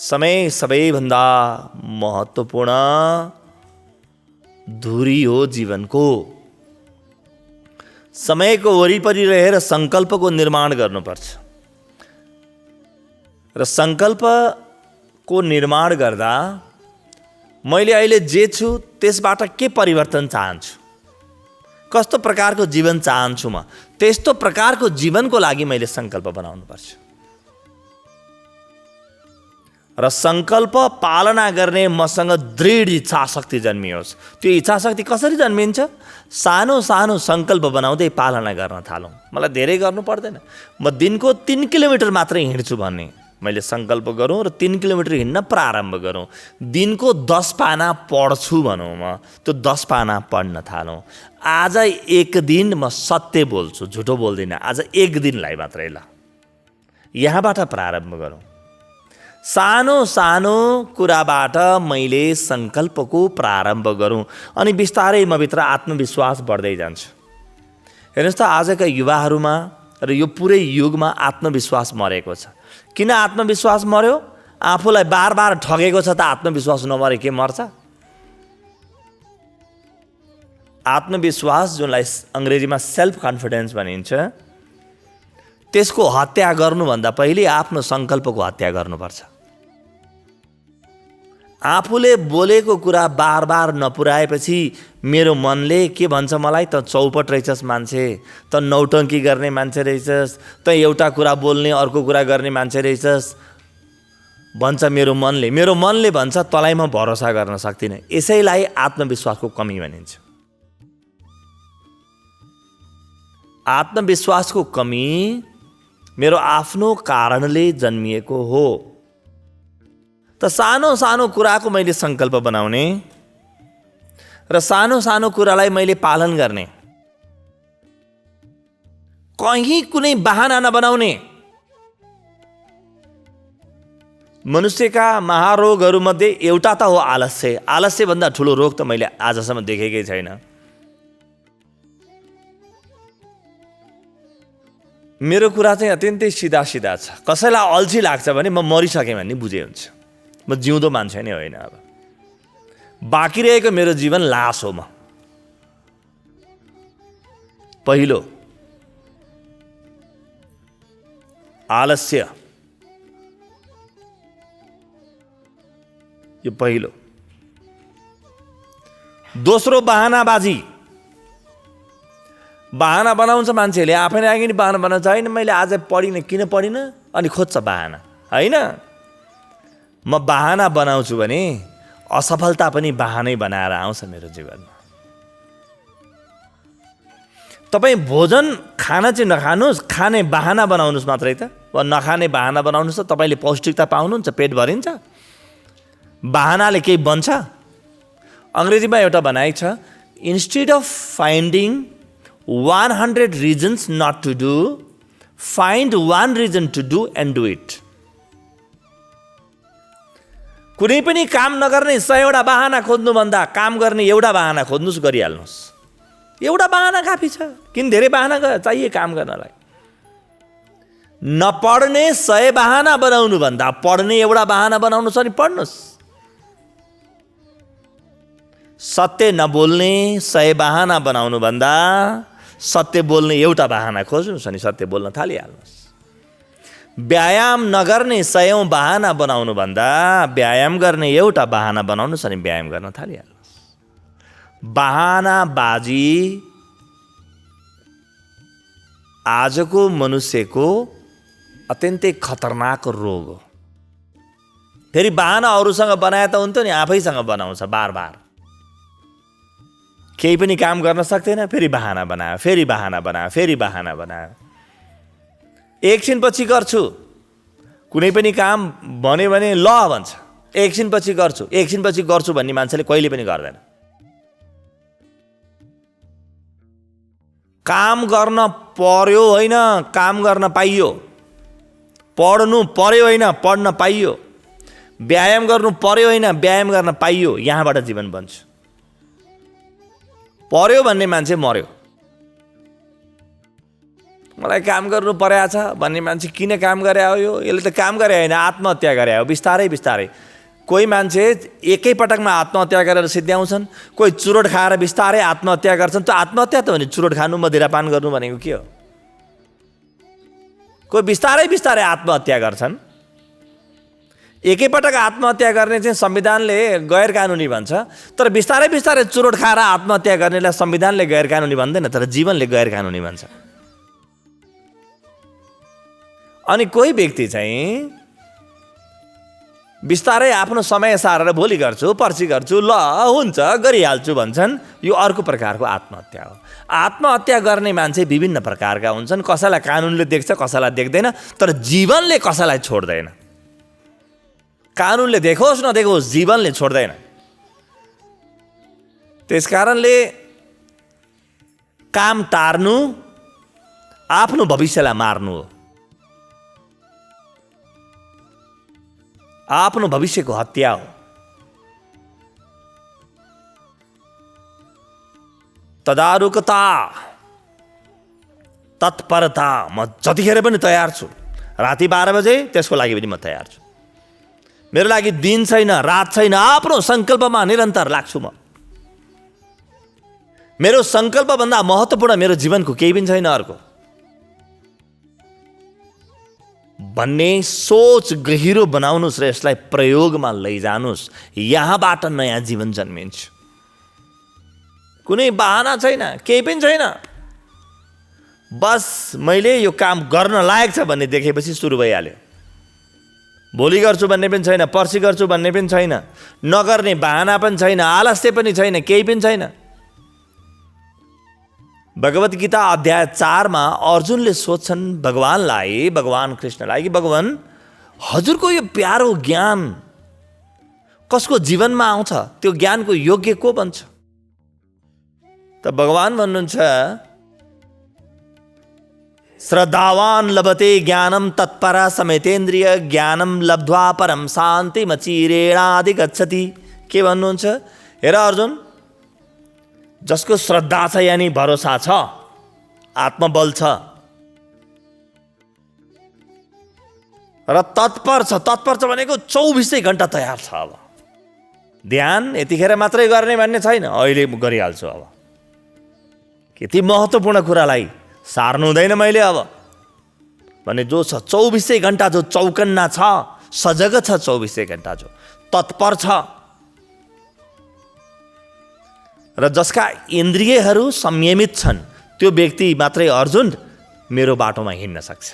समय सबैभन्दा महत्त्वपूर्ण धुरी हो जीवनको। समयको वरिपरि रहेर सङ्कल्पको निर्माण गर्नुपर्छ र सङ्कल्पको निर्माण गर्दा मैले अहिले जे छु त्यसबाट के परिवर्तन चाहन्छु, कस्तो प्रकारको जीवन चाहन्छु म, त्यस्तो प्रकारको जीवनको लागि मैले सङ्कल्प बनाउनुपर्छ र सङ्कल्प पालना गर्ने मसँग दृढ इच्छाशक्ति जन्मियोस्। त्यो इच्छाशक्ति कसरी जन्मिन्छ? सानो सानो सङ्कल्प बनाउँदै पालना गर्न थालौँ। मलाई धेरै गर्नु पर्दैन, म दिनको 3 किलोमिटर मात्रै हिँड्छु भन्ने मैले सङ्कल्प गरौँ र 3 किलोमिटर हिँड्न प्रारम्भ गरौँ। दिनको 10 पाना पढ्छु भनौँ, म त्यो 10 पाना पढ्न थालौँ। आज एक दिन म सत्य बोल्छु, झुटो बोल्दिनँ, आज एक दिनलाई मात्रै ल, यहाँबाट प्रारम्भ गरौँ। सानो सानो कुराबाट मैले सङ्कल्पको प्रारम्भ गरौँ अनि बिस्तारै म भित्र आत्मविश्वास बढ्दै जान्छ। हेर्नुहोस् त, आजका युवाहरूमा र यो पुरै युगमा आत्मविश्वास मरेको छ। किन आत्मविश्वास मर्यो? आफूलाई बार बार ठगेको छ त आत्मविश्वास नमरे के मर्छ? आत्मविश्वास, जुनलाई अङ्ग्रेजीमा सेल्फ कन्फिडेन्स भनिन्छ, त्यसको हत्या गर्नुभन्दा पहिले आफ्नो सङ्कल्पको हत्या गर्नुपर्छ। आफूले बोलेको कुरा बार बार नपुर्याएपछि मेरो मनले के भन्छ मलाई? त चौपट रहेछस् मान्छे, त नौटङ्की गर्ने मान्छे रहेछस्, त एउटा कुरा बोल्ने अर्को कुरा गर्ने मान्छे रहेछस् भन्छ मेरो मनले। मेरो मनले भन्छ तँलाई म भरोसा गर्न सक्दिनँ। यसैलाई आत्मविश्वासको कमी भनिन्छ। आत्मविश्वासको कमी मेरो आफ्नो कारणले जन्मिएको हो। त सानो सानो कुराको मैले सङ्कल्प बनाउने र सानो सानो कुरालाई मैले पालन गर्ने, कहीँ कुनै बहाना नबनाउने। मनुष्यका महारोगहरूमध्ये एउटा त हो आलस्य। आलस्यभन्दा ठुलो रोग त मैले आजसम्म देखेकै छैन। मेरो कुरा चाहिँ अत्यन्तै सिधा सिधा छ। कसैलाई अल्छी लाग्छ भने म मरिसकेँ भन्ने बुझे हुन्छ। म जिउँदो मान्छे नै होइन। अब बाँकी रहेको मेरो जीवन लास हो। म पहिलो आलस्य, यो पहिलो। दोस्रो बहानाबाजी। बहाना बनाउँछ मान्छेले, आफैले आगे नि बहाना बनाउँछ। होइन मैले आज पढिनँ, किन पढिनँ? अनि खोज्छ बहाना। होइन, म बहाना बनाउँछु भने असफलता पनि बहानै बनाएर आउँछ मेरो जीवनमा। तपाईँ भोजन खाना चाहिँ नखानुहोस्, खाने बहाना बनाउनुहोस् मात्रै त, वा नखाने बहाना बनाउनुहोस् त तपाईँले पौष्टिकता पाउनुहुन्छ, पेट भरिन्छ। बहानाले केही बन्छ? अङ्ग्रेजीमा एउटा भनाइ छ, instead of finding 100 reasons not to do, find one reason to do and do it. कुनै पनि काम नगर्ने 100वटा बहाना खोज्नुभन्दा काम गर्ने एउटा बहाना खोज्नुहोस्, गरिहाल्नुहोस्। एउटा बहाना काफी छ। किन धेरै बहाना चाहिए काम गर्नलाई? नपढ्ने 100 बहाना बनाउनु भन्दा पढ्ने एउटा बहाना बनाउनुहोस् अनि पढ्नुहोस्। सत्य नबोल्ने 100 बहाना बनाउनु भन्दा सत्य बोल्ने एउटा बहाना खोज्नुहोस् अनि सत्य बोल्न थालिहाल्नुहोस्। व्यायाम नगर्ने 100 बहाना बनाउनु भन्दा व्यायाम गर्ने एउटा बहाना बनाउनुहोस् अनि व्यायाम गर्न थालिहाल्नुहोस्। बहानाबाजी आजको मनुष्यको अत्यन्तै खतरनाक रोग हो। फेरि बहाना अरूसँग बनाए त हुन्थ्यो नि, आफैसँग बनाउँछ बार बार। केही पनि काम गर्न सक्दैन, फेरि बहाना बनायो, फेरि बहाना बनायो, फेरि बहाना बनायो। एकछिनपछि गर्छु, कुनै पनि काम भन्यो भने ल भन्छ, एकछिनपछि गर्छु, एकछिनपछि गर्छु भन्ने मान्छेले कहिले पनि गर्दैन। काम गर्न पर्यो होइन, काम गर्न पाइयो। पढ्नु पर्यो होइन, पढ्न पाइयो। व्यायाम गर्नु पर्यो होइन, व्यायाम गर्न पाइयो। यहाँबाट जीवन बन्छ। पर्यो भन्ने मान्छे मर्यो। मलाई काम गर्नु परेको छ भन्ने मान्छे किन काम गरे हो? यसले त काम गरे होइन, आत्महत्या गरे हो। बिस्तारै बिस्तारै कोही मान्छे एकै पटकमा आत्महत्या गरेर सिद्ध्याउँछन्, कोही चुरोट खाएर बिस्तारै आत्महत्या गर्छन्। त्यो आत्महत्या त हो नि, चुरोट खानु, मदिरापान गर्नु भनेको के हो? कोही बिस्तारै बिस्तारै आत्महत्या गर्छन्। एकैपटक आत्महत्या गर्ने चाहिँ संविधानले गैर कानुनी भन्छ, तर बिस्तारै बिस्तारै चुरोट खाएर आत्महत्या गर्नेलाई संविधानले गैर कानुनी भन्दैन, तर जीवनले गैर कानुनी भन्छ। अनि कोही व्यक्ति चाहिँ बिस्तारै आफ्नो समय सारेर भोलि गर्छु, पर्सि गर्छु, ल हुन्छ गरिहाल्छु भन्छन्। यो अर्को प्रकारको आत्महत्या हो। आत्महत्या गर्ने मान्छे विभिन्न प्रकारका हुन्छन्। कसैलाई कानुनले देख्छ, कसैलाई देख्दैन, तर जीवनले कसैलाई छोड्दैन। कानुनले देखोस् नदेखोस्, जीवनले छोड्दैन। त्यसकारणले काम टार्नु आफ्नो भविष्यलाई मार्नु हो, आफ्नो भविष्यको हत्या हो। तदारुकता, तत्परता, म जतिखेर पनि तयार छु। राति 12 बजे त्यसको लागि पनि म तयार छु। मेरो लागि दिन छैन, रात छैन, आफ्नो सङ्कल्पमा निरन्तर लाग्छु म। मेरो सङ्कल्पभन्दा महत्त्वपूर्ण मेरो जीवनको केही पनि छैन अर्को भन्ने सोच गहिरो बनाउनुस् र यसलाई प्रयोगमा लैजानुस्। यहाँबाट नयाँ जीवन जन्मिन्छ। कुनै बहाना छैन, केही पनि छैन। बस मैले यो काम गर्न लायक छ भन्ने देखेपछि सुरु भइहाल्यो। भोलि गर्छु भन्ने पनि छैन, पर्सि गर्छु भन्ने पनि छैन, नगर्ने बहाना पनि छैन, आलस्य पनि छैन, केही पनि छैन। भगवत गीता अध्याय 4 मा अर्जुनले सोध्छन् भगवानलाई, भगवान कृष्णलाई, कि भगवान हजुरको यो प्यारो ज्ञान कसको जीवनमा आउँछ? त्यो ज्ञानको योग्य को बन्छ? त भगवान भन्नुहुन्छ श्रद्धावान लभते ज्ञानम तत्परा समेतेन्द्रिय ज्ञानम लब्ध्वा परम शान्ति मचिरेणादि गच्छति। के भन्नुहुन्छ? हेर अर्जुन, जसको श्रद्धा छ यानी भरोसा छ, आत्मबल छ र तत्पर छ। तत्पर छ भनेको 24 घण्टा तयार छ। अब ध्यान यतिखेर मात्रै गर्ने भन्ने छैन, अहिले गरिहाल्छु। अब यति महत्त्वपूर्ण कुरालाई सार्नु हुँदैन मैले अब भने जो छ 24 घण्टा, जो चौकन्ना छ, सजग छ 24 घण्टा, जो तत्पर छ र जसका इन्द्रियहरू संयमित छन्, त्यो व्यक्ति मात्रै अर्जुन मेरो बाटोमा हिँड्न सक्छ।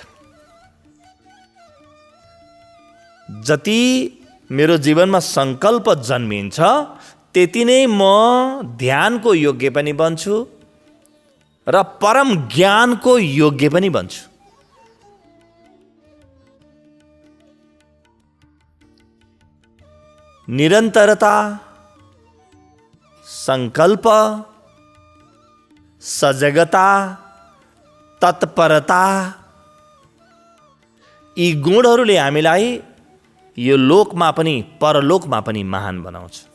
जति मेरो जीवनमा सङ्कल्प जन्मिन्छ त्यति नै म ध्यानको योग्य पनि बन्छु र परम ज्ञानको योग्य पनि बन्छु। निरन्तरता, सङ्कल्प, सजगता, तत्परता, यी गुणहरूले हामीलाई यो लोकमा पनि परलोकमा पनि महान बनाउँछ।